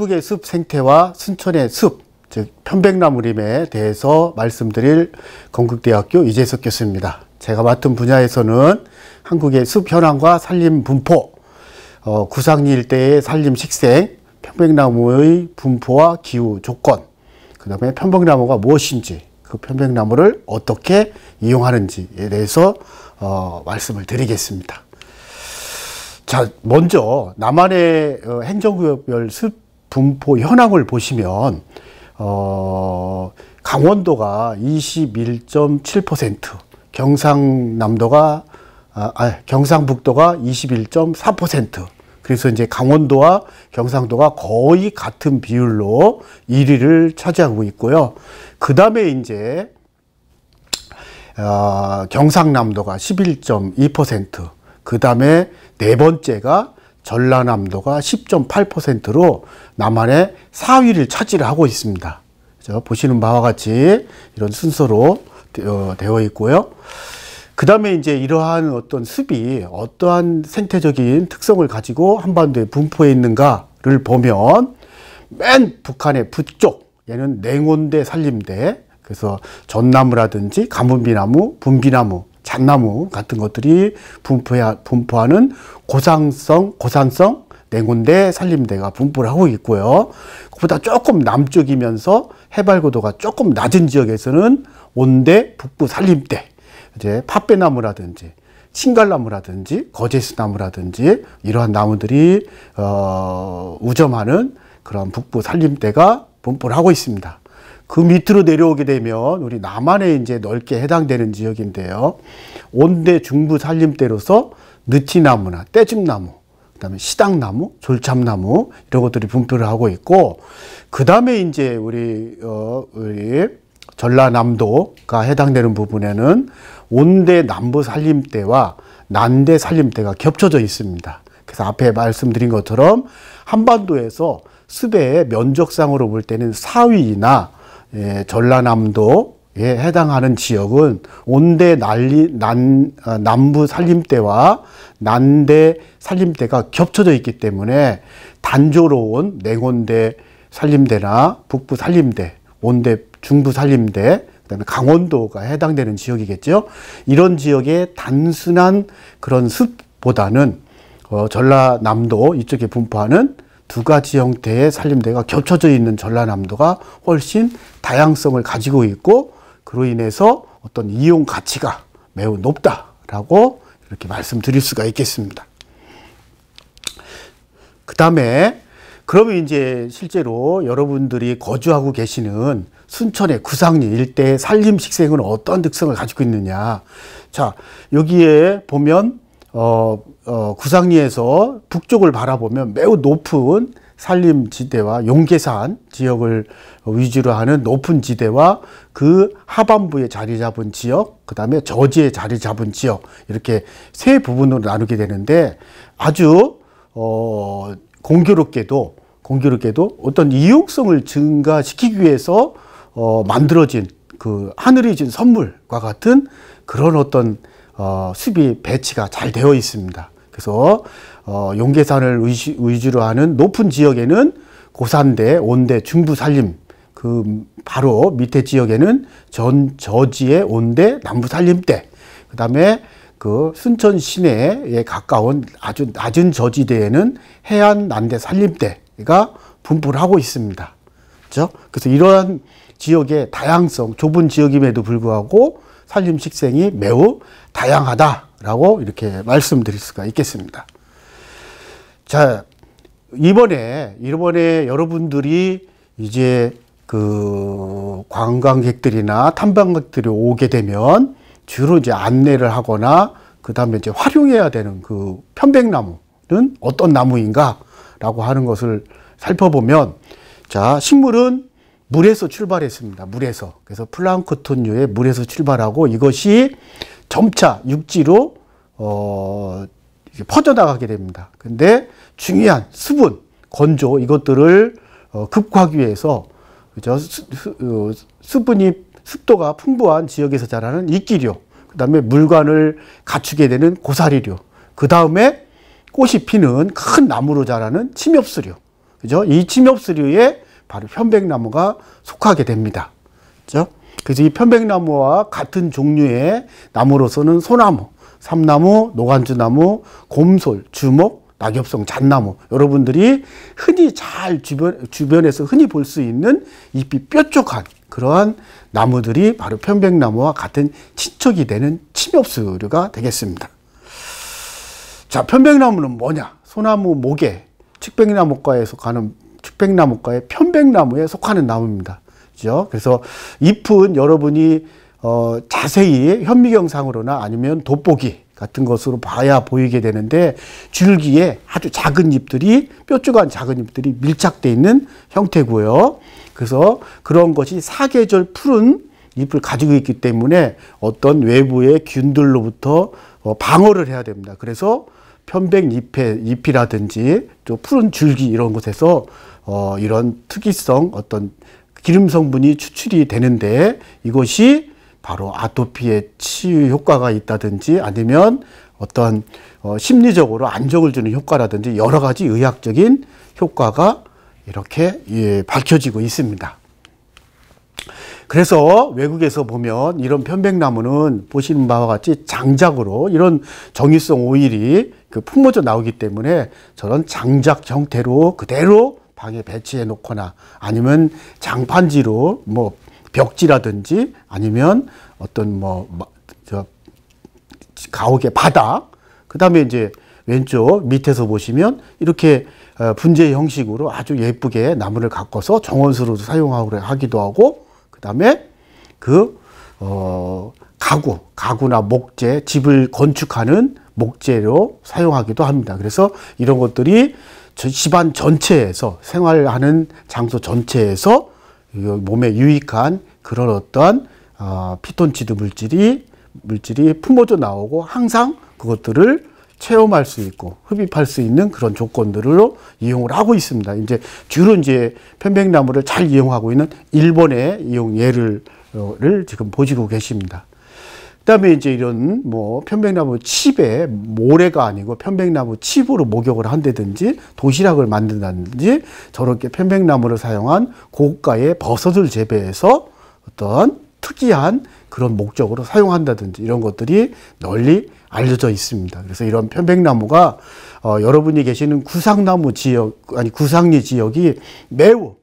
한국의 숲 생태와 순천의 숲, 즉 편백나무림에 대해서 말씀드릴 건국대학교 이재석 교수입니다. 제가 맡은 분야에서는 한국의 숲 현황과 산림 분포, 구상리 일대의 산림 식생, 편백나무의 분포와 기후 조건, 그 다음에 편백나무가 무엇인지, 그 편백나무를 어떻게 이용하는지에 대해서 말씀을 드리겠습니다. 자, 먼저 남한의 행정구역별 숲 분포 현황을 보시면 강원도가 21.7%, 경상북도가 21.4%. 그래서 이제 강원도와 경상도가 거의 같은 비율로 1위를 차지하고 있고요. 그 다음에 이제 경상남도가 11.2%, 그 다음에 네 번째가 전라남도가 10.8%로 남한의 4위를 차지를 하고 있습니다. 그렇죠? 보시는 바와 같이 이런 순서로 되어 있고요. 그 다음에 이제 이러한 어떤 숲이 어떠한 생태적인 특성을 가지고 한반도에 분포해 있는가를 보면 맨 북한의 북쪽, 얘는 냉온대 산림대, 그래서 전나무라든지 가문비나무, 분비나무, 잣나무 같은 것들이 분포하는 고산성 냉온대 산림대가 분포를 하고 있고요. 그보다 조금 남쪽이면서 해발고도가 조금 낮은 지역에서는 온대 북부 산림대, 이제 팥배나무라든지 신갈나무라든지 거제수나무라든지 이러한 나무들이 우점하는 그런 북부 산림대가 분포를 하고 있습니다. 그 밑으로 내려오게 되면 우리 남한에 이제 넓게 해당되는 지역인데요. 온대 중부 산림대로서 느티나무나 떼죽나무, 그다음에 시당나무, 졸참나무 이런 것들이 분포를 하고 있고, 그 다음에 이제 우리 전라남도가 해당되는 부분에는 온대 남부 산림대와 난대 산림대가 겹쳐져 있습니다. 그래서 앞에 말씀드린 것처럼 한반도에서 숲의 면적상으로 볼 때는 4위나 전라남도에 해당하는 지역은 온대 남부 산림대와 난대 산림대가 겹쳐져 있기 때문에 단조로운 냉온대 산림대나 북부 산림대, 온대 중부 산림대, 그다음에 강원도가 해당되는 지역이겠죠. 이런 지역의 단순한 그런 숲보다는 전라남도 이쪽에 분포하는 두 가지 형태의 산림대가 겹쳐져 있는 전라남도가 훨씬 다양성을 가지고 있고, 그로 인해서 어떤 이용 가치가 매우 높다라고 이렇게 말씀드릴 수가 있겠습니다. 그 다음에 그러면 이제 실제로 여러분들이 거주하고 계시는 순천의 구상리 일대의 산림 식생은 어떤 특성을 가지고 있느냐. 자, 여기에 보면 구상리에서 북쪽을 바라보면 매우 높은 산림지대와 용계산 지역을 위주로 하는 높은 지대와 그 하반부에 자리 잡은 지역, 그 다음에 저지에 자리 잡은 지역, 이렇게 세 부분으로 나누게 되는데, 아주 공교롭게도 어떤 이용성을 증가시키기 위해서 만들어진 그 하늘이 준 선물과 같은 그런 어떤 숲이 배치가 잘 되어 있습니다. 그래서 용계산을 위주로 하는 높은 지역에는 고산대, 온대, 중부 산림, 그 바로 밑에 지역에는 저지의 온대, 남부 산림대, 그 다음에 그 순천 시내에 가까운 아주 낮은 저지대에는 해안 난대 산림대가 분포를 하고 있습니다. 그렇죠? 그래서 이러한 지역의 다양성, 좁은 지역임에도 불구하고 산림 식생이 매우 다양하다라고 이렇게 말씀드릴 수가 있겠습니다. 자, 이번에 여러분들이 이제 그 관광객들이나 탐방객들이 오게 되면 주로 이제 안내를 하거나 그 다음에 이제 활용해야 되는 그 편백나무는 어떤 나무인가라고 하는 것을 살펴보면, 자, 식물은 물에서 출발했습니다. 물에서. 그래서 플랑크톤류의 물에서 출발하고 이것이 점차 육지로 퍼져나가게 됩니다. 근데 중요한 수분, 건조 이것들을 극화하기 위해서, 그죠? 습도가 풍부한 지역에서 자라는 이끼류, 그 다음에 물관을 갖추게 되는 고사리류, 그 다음에 꽃이 피는 큰 나무로 자라는 침엽수류, 그죠? 이 침엽수류에 바로 편백나무가 속하게 됩니다. 그죠? 그래서 이 편백나무와 같은 종류의 나무로서는 소나무, 삼나무, 노간주나무, 곰솔, 주목, 낙엽송, 잣나무, 여러분들이 흔히 잘 주변에서 흔히 볼 수 있는 잎이 뾰족한 그러한 나무들이 바로 편백나무와 같은 친척이 되는 침엽수류가 되겠습니다. 자, 편백나무는 뭐냐? 소나무 목에 측백나무과에 속하는 측백나무과의 편백나무에 속하는 나무입니다. 그죠? 그래서 잎은 여러분이 자세히 현미경상으로나 아니면 돋보기 같은 것으로 봐야 보이게 되는데, 줄기에 아주 작은 잎들이, 뾰족한 작은 잎들이 밀착되어 있는 형태고요. 그래서 그런 것이 사계절 푸른 잎을 가지고 있기 때문에 어떤 외부의 균들로부터 방어를 해야 됩니다. 그래서 편백잎이라든지 또 푸른 줄기 이런 곳에서 이런 특이성, 어떤 기름 성분이 추출이 되는데, 이것이 바로 아토피의 치유 효과가 있다든지 아니면 어떤 심리적으로 안정을 주는 효과라든지 여러 가지 의학적인 효과가 이렇게 밝혀지고 있습니다. 그래서 외국에서 보면 이런 편백나무는 보시는 바와 같이 장작으로 이런 정유성 오일이 품어져 나오기 때문에 저런 장작 형태로 그대로 방에 배치해 놓거나 아니면 장판지로 뭐 벽지라든지 아니면 어떤 가옥의 바닥, 그 다음에 이제 왼쪽 밑에서 보시면 이렇게 분재 형식으로 아주 예쁘게 나무를 가꿔서 정원수로도 사용하기도 하고, 그 다음에 가구나 목재, 집을 건축하는 목재로 사용하기도 합니다. 그래서 이런 것들이 집안 전체에서, 생활하는 장소 전체에서 몸에 유익한 그런 어떠한 피톤치드 물질이 품어져 나오고 항상 그것들을 체험할 수 있고 흡입할 수 있는 그런 조건들로 이용을 하고 있습니다. 이제 주로 이제 편백나무를 잘 이용하고 있는 일본의 이용 예를 지금 보시고 계십니다. 그다음에 이제 이런 편백나무 칩에 모래가 아니고 편백나무 칩으로 목욕을 한다든지 도시락을 만든다든지 저렇게 편백나무를 사용한 고가의 버섯을 재배해서 어떤 특이한 그런 목적으로 사용한다든지 이런 것들이 널리 알려져 있습니다. 그래서 이런 편백나무가 여러분이 계시는 구상나무 지역, 아니 구상리 지역이 매우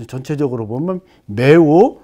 전체적으로 보면 매우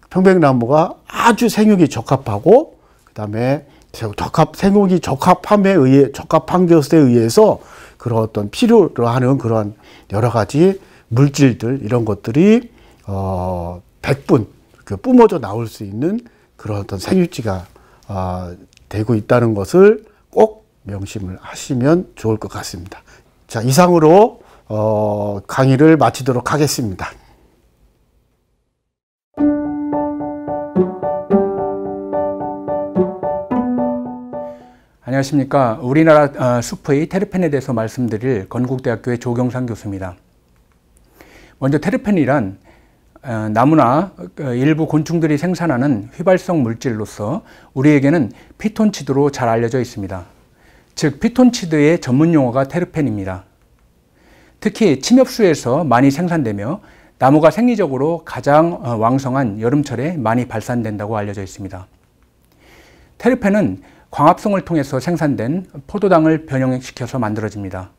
편백나무가 아주 생육이 적합하고, 그다음에 생육이 적합한 것에 의해서 그런 어떤 필요로 하는 그런 여러 가지 물질들 이런 것들이 백분 뿜어져 나올 수 있는 그런 어떤 생육지가 되고 있다는 것을 꼭 명심을 하시면 좋을 것 같습니다. 자, 이상으로 강의를 마치도록 하겠습니다. 안녕하십니까. 우리나라 숲의 테르펜에 대해서 말씀드릴 건국대학교의 조경상 교수입니다. 먼저 테르펜이란 나무나 일부 곤충들이 생산하는 휘발성 물질로서 우리에게는 피톤치드로 잘 알려져 있습니다. 즉 피톤치드의 전문 용어가 테르펜입니다. 특히 침엽수에서 많이 생산되며 나무가 생리적으로 가장 왕성한 여름철에 많이 발산된다고 알려져 있습니다. 테르펜은 광합성을 통해서 생산된 포도당을 변형시켜서 만들어집니다.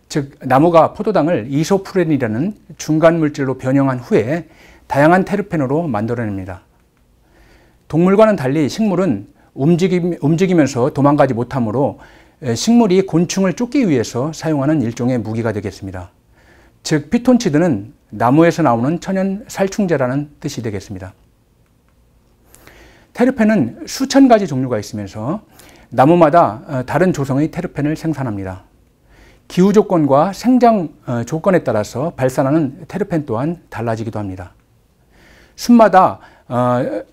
즉 나무가 포도당을 이소프렌이라는 중간 물질로 변형한 후에 다양한 테르펜으로 만들어냅니다. 동물과는 달리 식물은 움직이면서 도망가지 못하므로 식물이 곤충을 쫓기 위해서 사용하는 일종의 무기가 되겠습니다. 즉 피톤치드는 나무에서 나오는 천연 살충제라는 뜻이 되겠습니다. 테르펜은 수천 가지 종류가 있으면서 나무마다 다른 조성의 테르펜을 생산합니다. 기후 조건과 생장 조건에 따라서 발산하는 테르펜 또한 달라지기도 합니다. 숲마다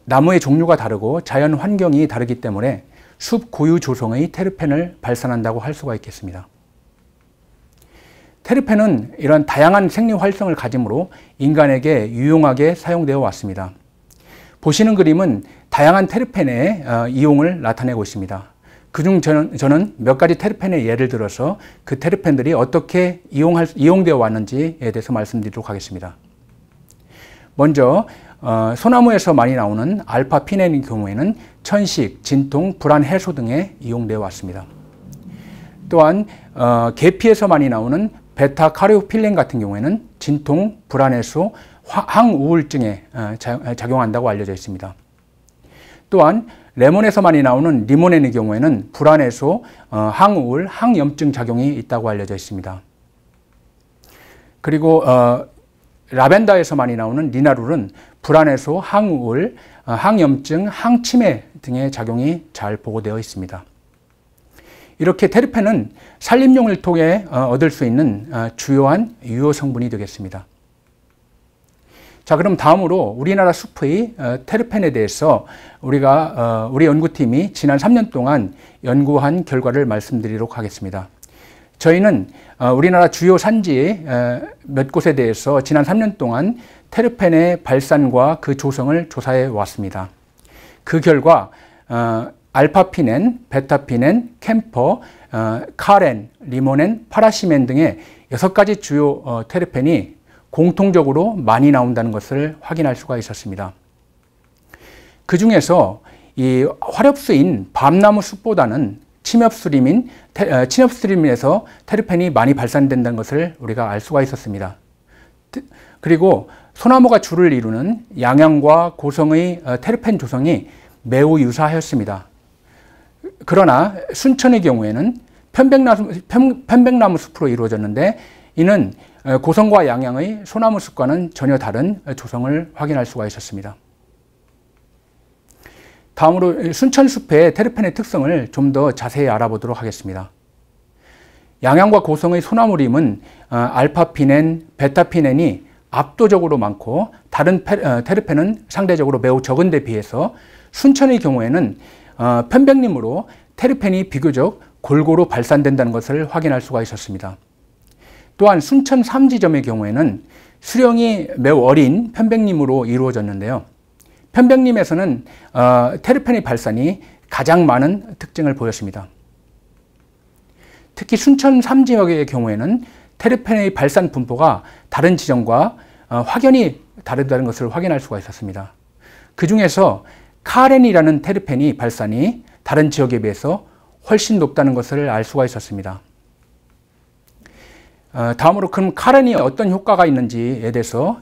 나무의 종류가 다르고 자연 환경이 다르기 때문에 숲 고유 조성의 테르펜을 발산한다고 할 수가 있겠습니다. 테르펜은 이런 다양한 생리 활성을 가지므로 인간에게 유용하게 사용되어 왔습니다. 보시는 그림은 다양한 테르펜의 이용을 나타내고 있습니다. 그중 저는 몇 가지 테르펜의 예를 들어서 그 테르펜들이 어떻게 이용되어 왔는지에 대해서 말씀드리도록 하겠습니다. 먼저 소나무에서 많이 나오는 알파피넨의 경우에는 천식, 진통, 불안 해소 등에 이용되어 왔습니다. 또한 계피에서 많이 나오는 베타카리오필렌 같은 경우에는 진통, 불안 해소, 항우울증에 작용한다고 알려져 있습니다. 또한 레몬에서 많이 나오는 리모넨의 경우에는 불안 해소, 항우울, 항염증 작용이 있다고 알려져 있습니다. 그리고 라벤더에서 많이 나오는 리나룰은 불안 해소, 항우울, 항염증, 항치매 등의 작용이 잘 보고되어 있습니다. 이렇게 테르펜은 산림용을 통해 얻을 수 있는 주요한 유효 성분이 되겠습니다. 자, 그럼 다음으로 우리나라 숲의 테르펜에 대해서 우리 연구팀이 지난 3년 동안 연구한 결과를 말씀드리도록 하겠습니다. 저희는 우리나라 주요 산지 몇 곳에 대해서 지난 3년 동안 테르펜의 발산과 그 조성을 조사해 왔습니다. 그 결과 알파피넨, 베타피넨, 캠퍼, 카렌, 리모넨, 파라시멘 등의 6가지 주요 테르펜이 공통적으로 많이 나온다는 것을 확인할 수가 있었습니다. 그 중에서 이 화렵수인 밤나무 숲보다는 침엽수림에서 테르펜이 많이 발산된다는 것을 우리가 알 수가 있었습니다. 그리고 소나무가 주를 이루는 양양과 고성의 테르펜 조성이 매우 유사하였습니다. 그러나 순천의 경우에는 편백나무 숲으로 이루어졌는데 이는 고성과 양양의 소나무 숲과는 전혀 다른 조성을 확인할 수가 있었습니다. 다음으로 순천숲의 테르펜의 특성을 좀 더 자세히 알아보도록 하겠습니다. 양양과 고성의 소나무림은 알파피넨, 베타피넨이 압도적으로 많고 다른 테르펜은 상대적으로 매우 적은 데 비해서 순천의 경우에는 편백림으로 테르펜이 비교적 골고루 발산된다는 것을 확인할 수가 있었습니다. 또한 순천 3지점의 경우에는 수령이 매우 어린 편백림으로 이루어졌는데요. 편백림에서는 테르펜의 발산이 가장 많은 특징을 보였습니다. 특히 순천 3지역의 경우에는 테르펜의 발산 분포가 다른 지점과 확연히 다르다는 것을 확인할 수가 있었습니다. 그 중에서 카렌이라는 테르펜이 발산이 다른 지역에 비해서 훨씬 높다는 것을 알 수가 있었습니다. 다음으로 그럼 카렌이 어떤 효과가 있는지에 대해서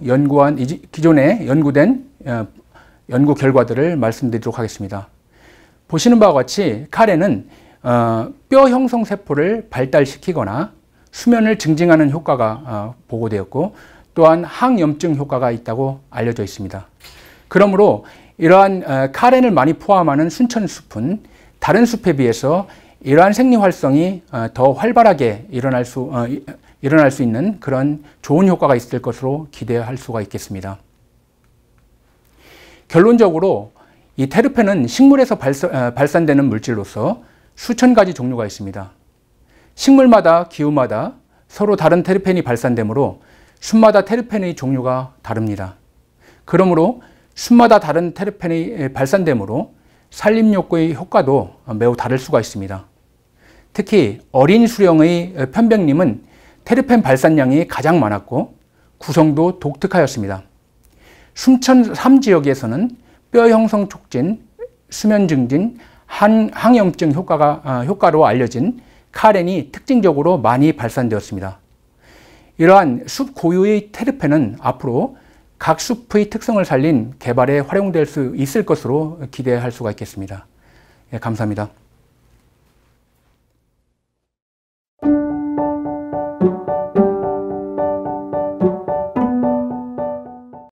기존에 연구된 연구 결과들을 말씀드리도록 하겠습니다. 보시는 바와 같이 카렌은 뼈 형성 세포를 발달시키거나 수면을 증진하는 효과가 보고되었고 또한 항염증 효과가 있다고 알려져 있습니다. 그러므로 이러한 카렌을 많이 포함하는 순천숲은 다른 숲에 비해서 이러한 생리 활성이 더 활발하게 일어날 수 있는 그런 좋은 효과가 있을 것으로 기대할 수가 있겠습니다. 결론적으로 이 테르펜은 식물에서 발산되는 물질로서 수천 가지 종류가 있습니다. 식물마다 기후마다 서로 다른 테르펜이 발산되므로 숲마다 테르펜의 종류가 다릅니다. 그러므로 숲마다 다른 테르펜이 발산되므로 산림욕의 효과도 매우 다를 수가 있습니다. 특히 어린 수령의 편백림은 테르펜 발산량이 가장 많았고 구성도 독특하였습니다. 순천 3지역에서는 뼈 형성 촉진, 수면 증진, 항염증 효과로 알려진 카렌이 특징적으로 많이 발산되었습니다. 이러한 숲 고유의 테르펜은 앞으로 각 숲의 특성을 살린 개발에 활용될 수 있을 것으로 기대할 수가 있겠습니다. 예, 감사합니다.